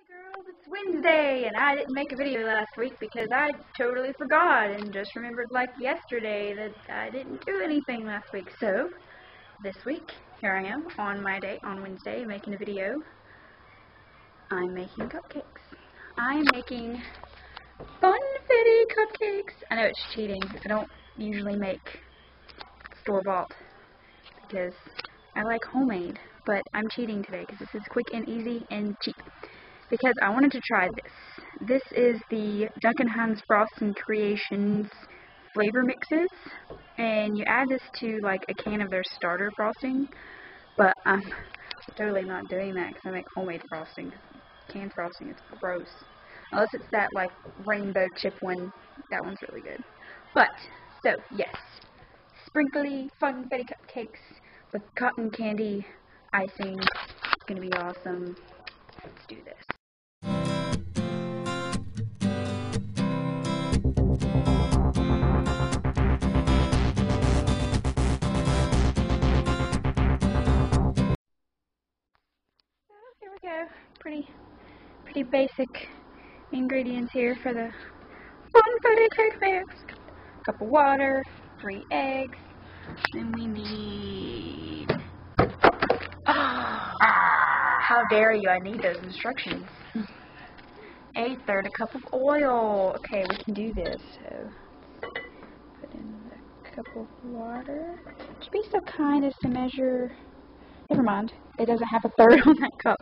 Girls, it's Wednesday, and I didn't make a video last week because I totally forgot and just remembered like yesterday that I didn't do anything last week. So, this week, here I am on my date on Wednesday making a video. I'm making cupcakes. I'm making funfetti cupcakes. I know it's cheating. I don't usually make store-bought because I like homemade, but I'm cheating today because this is quick and easy and cheap. Because I wanted to try this. This is the Duncan Hines Frosting Creations flavor mixes, and you add this to like a can of their starter frosting, but I'm totally not doing that because I make homemade frosting. Canned frosting is gross. Unless it's that like rainbow chip one, that one's really good. But, so yes, sprinkly funfetti cupcakes with cotton candy icing. It's gonna be awesome. Let's do this. Here we go. Pretty basic ingredients here for the funfetti cake mix. A cup of water, 3 eggs, then we need. How dare you? I need those instructions. 1/3 cup of oil. Okay, we can do this. So put in the cup of water. Just be so kind as to measure. Never mind. It doesn't have 1/3 on that cup.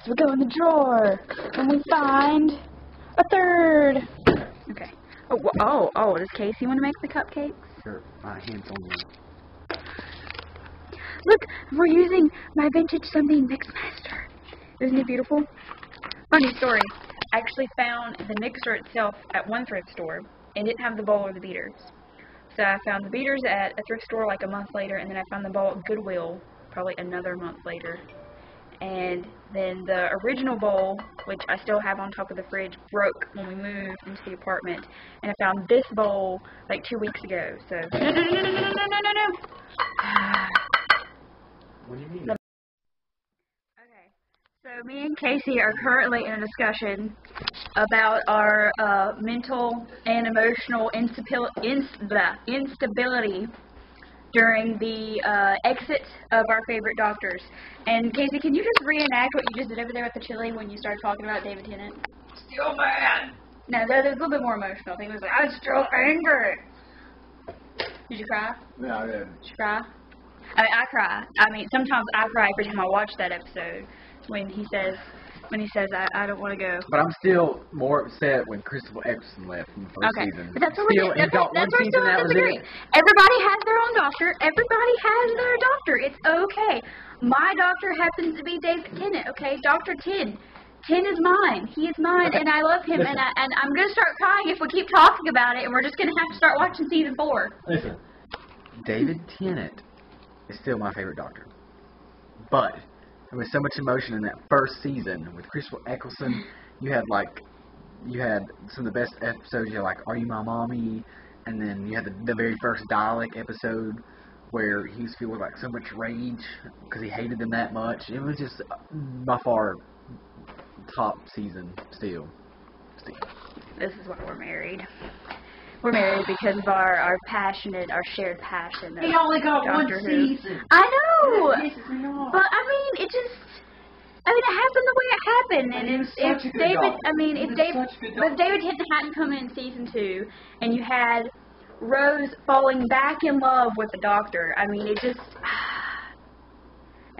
So we go in the drawer and we find 1/3. Okay. Oh, does Kasey want to make the cupcakes? Sure. My hands on you. Look, we're using my vintage Sunbeam Mixmaster. Isn't it beautiful? Funny story. I actually found the mixer itself at one thrift store and didn't have the bowl or the beaters. So I found the beaters at a thrift store like a month later, and then I found the bowl at Goodwill probably another month later. And then the original bowl, which I still have on top of the fridge, broke when we moved into the apartment. And I found this bowl like 2 weeks ago. So no. What do you mean? Okay, so me and Kasey are currently in a discussion about our mental and emotional instability during the exit of our favorite doctors. And Kasey, can you just reenact what you just did over there with the chili when you started talking about David Tennant? Still mad. No, there's a little bit more emotional. I think it was like, I'm still angry. Did you cry? No, I didn't. Did you cry? I mean, I cry. I mean, sometimes I cry every time I watch that episode when he says, I don't want to go. But I'm still more upset when Christopher Eccleston left in the first season. But that's what still, we're still that was disagreeing. it. Everybody has their own doctor. Everybody has their doctor. It's okay. My doctor happens to be David Tennant, okay? Dr. Tin. Tin is mine. He is mine, and I love him. Listen. And I'm going to start crying if we keep talking about it, and we're just going to have to start watching season 4. Listen, David Tennant is still my favorite doctor. But there was so much emotion in that first season with Christopher Eccleston. You had some of the best episodes. You had like Are You My Mommy? And then you had the very first Dalek episode where he was feeling like so much rage because he hated them that much. It was just by far top season still. This is why we're married. We're married because of our shared passion. He only got Doctor one Who. season. I know! That pisses me off. But I mean, it happened the way it happened. And if David Tennant hadn't come in season 2, and you had Rose falling back in love with the Doctor, I mean, it just,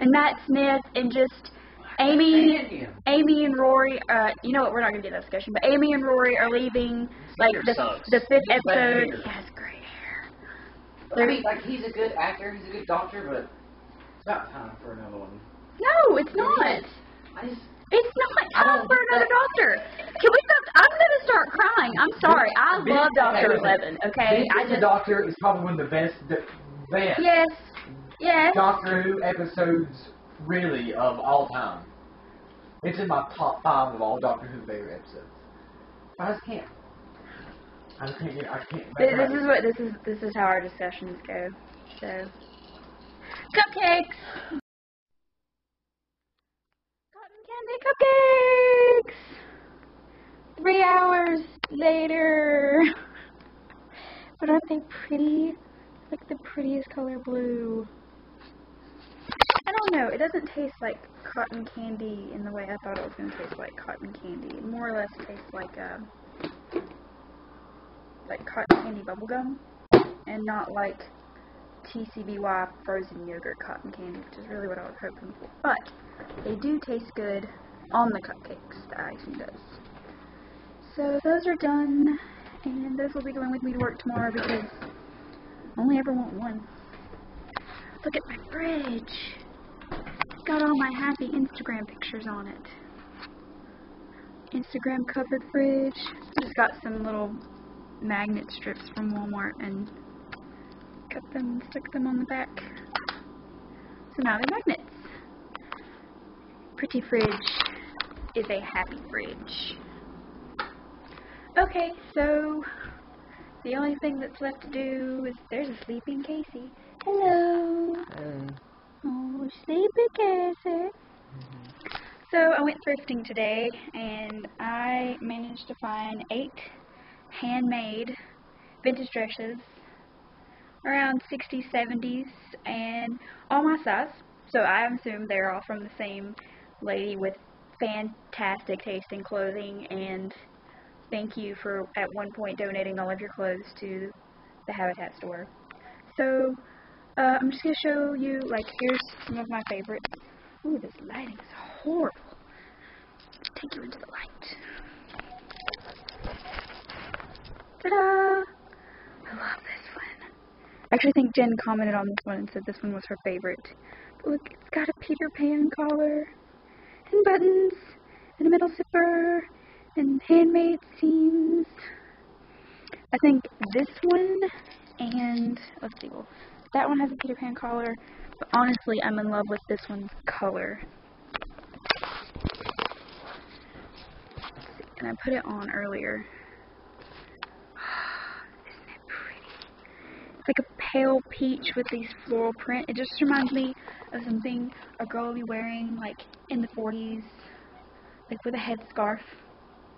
and Matt Smith and just Amy and Rory, you know what, we're not going to get that discussion, but Amy and Rory are leaving, like, the 5th episode. He has great hair. I mean, like, he's a good actor, he's a good doctor, but it's about time for another one. No, it's not. It's not time for another doctor. Can we stop? I'm going to start crying. I'm sorry. I love Dr. 11, okay? The Doctor is probably one of the best Yes. Doctor Who episodes, really, of all time. It's in my top 5 of all Doctor Who favorite episodes. I just can't. This is how our discussions go. So, cupcakes. Cotton candy cupcakes. later. But aren't they pretty? Like the prettiest color blue. I don't know, it doesn't taste like cotton candy in the way I thought it was going to taste like cotton candy. It more or less tastes like cotton candy bubblegum, and not like TCBY frozen yogurt cotton candy, which is really what I was hoping for. But they do taste good on the cupcakes, the icing does. So those are done, and those will be going with me to work tomorrow because I only ever want one. Look at my fridge. It's got all my happy Instagram pictures on it. Instagram covered fridge. Just got some little magnet strips from Walmart and cut them and stuck them on the back. So now they're magnets. Pretty fridge is a happy fridge. Okay, so the only thing that's left to do is there's a sleeping Kasey. Hello. Hey. Oh, sleepy Kasey. So I went thrifting today and I managed to find 8 handmade vintage dresses around 60s, 70s, and all my size. So I assume they're all from the same lady with fantastic taste in clothing, and thank you for at one point donating all of your clothes to the Habitat store. So I'm just going to show you, like, here's some of my favorites. Ooh, this lighting is horrible. Take you into the light. Ta-da! I love this one. I actually think Jen commented on this one and said this one was her favorite. But look, it's got a Peter Pan collar, and buttons, and a metal zipper, and handmade seams. I think this one and, let's see, well, that one has a Peter Pan collar, but honestly, I'm in love with this one's color. And I put it on earlier. Isn't it pretty? It's like a pale peach with these floral print. It just reminds me of something a girl would be wearing like in the 40s, like with a headscarf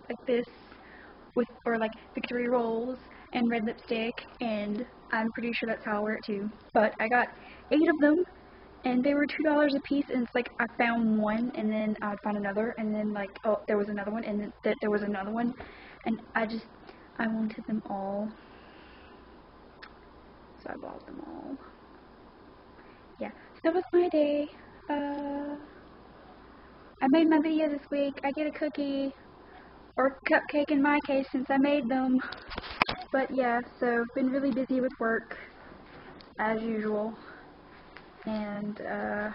like this, with, or like Victory rolls and red lipstick, and I'm pretty sure that's how I wear it too. But I got 8 of them, and they were $2 a piece, and it's like I found one, and then I'd find another, and then like, oh, there was another one, and then there was another one, and I wanted them all, so I bought them all. Yeah, so that was my day. I made my video this week. I get a cookie, or cupcake in my case, since I made them. But yeah, so been really busy with work, as usual. And, do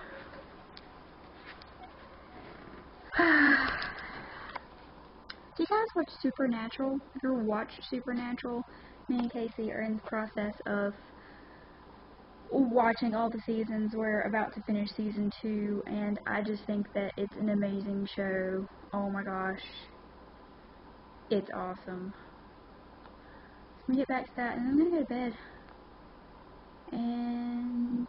you guys watch Supernatural? If you ever watched Supernatural, me and Kasey are in the process of watching all the seasons. We're about to finish season 2, and I just think that it's an amazing show. Oh my gosh. It's awesome. So I'm gonna get back to that, and I'm gonna go to bed. And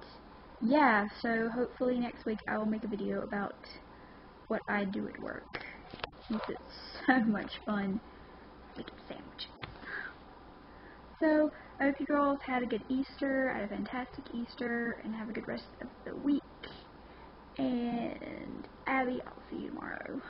yeah, so hopefully next week I will make a video about what I do at work, since it's so much fun making sandwiches. So I hope you girls had a good Easter, had a fantastic Easter, and have a good rest of the week. And Abby, I'll see you tomorrow.